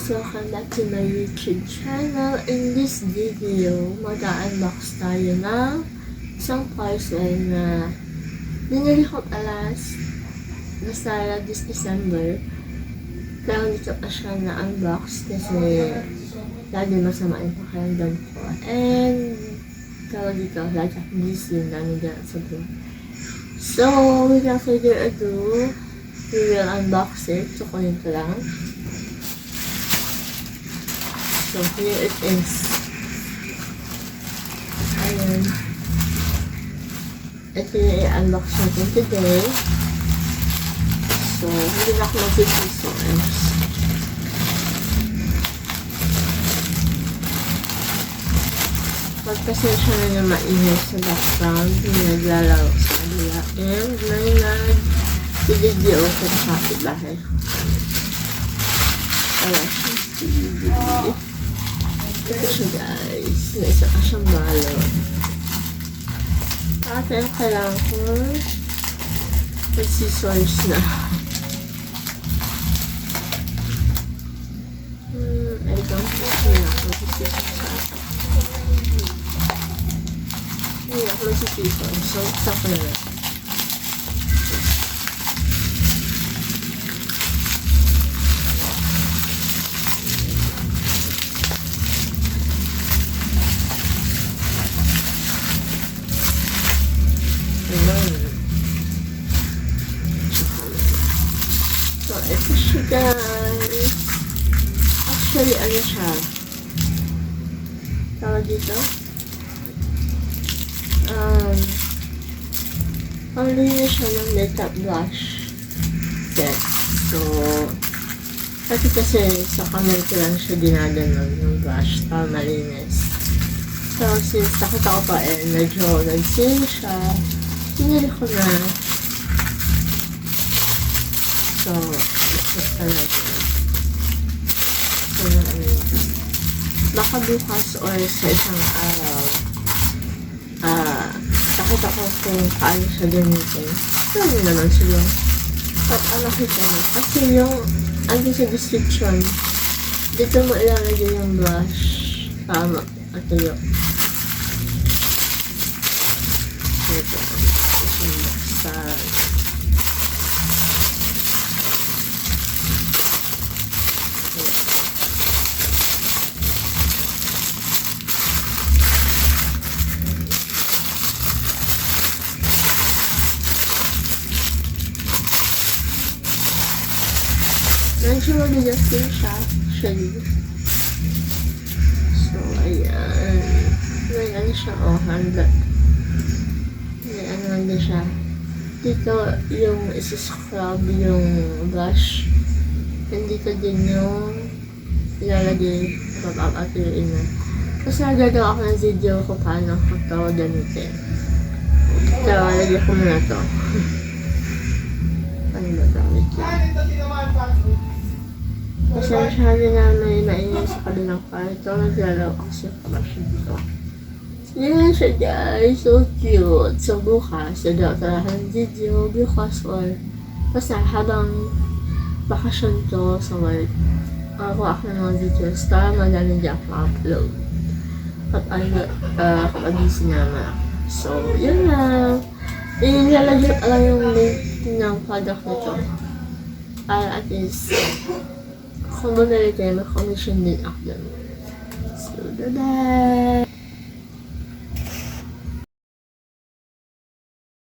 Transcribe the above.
welcome back to my YouTube channel. In this video, mag-unbox tayo ng isang parcel na binili ko basta this December. Kaya dito pa siya na-unbox kasi lagi masama yung pakiramdam ko. And kaya dito, lagi ako busy, dami dyan sa vlog. So, without further ado, we will unbox it. So, kunin ko lang. So, here it is. Ayan. Ito yung i-unbox natin today. So, hindi na ako mag-scissors. Pagpasensya na yung maingay sa background, yung naglalaro sa kanila. And may nag-video sa kapitbahay. Ayan, video. Ito siya guys. May isa ka siyang balot. At yung kailangan ko mag-scissors na. I don't think na ako mag-scissors na. Hindi ako mag-scissors. So, sakto na. So, ito siya guys. Actually, ano siya? Tawag dito? Pang-linis siya ng makeup brush set. So, kasi sa kamay ko lang siya dinadanon ng brush para malinis. So, since nakita ko pa medyo nag-sale siya, pinili ko na. So, basta natin. So, baka bukas or sa isang araw, nakita ko kung paano siya gamitin. Ano naman siya. At nakita mo. Kasi yung, ano sa description, dito mo ilalagay yung brush para matuyo. Ito. Isang buksan. Medyo mabigas din siya, actually. So, ayan. May ano siya, handa. May ano din siya. Dito, yung isi-scrub yung brush. And dito din yung ilalagay, papapatuloy na. Kasi nagagawa ako ng video kung paano ko ito gamitin. So, lagyan ko muna ito. Paano ba gamit yun? Pasensya na may maingay sa kanilang kwarto. Naglalaw ako sa kabasya dito. Yan siya guys. So cute. So bukas, talaga ng video. Bukas or basta habang bakasyon to sa work. Ako ng mga videos. Para magaling di ako upload. At kapag busy naman. So yun lang. Ilalagay lang yung link ng product nito. Para at least kung bumili kayo, mag-commission din ako dun. So, bye-bye!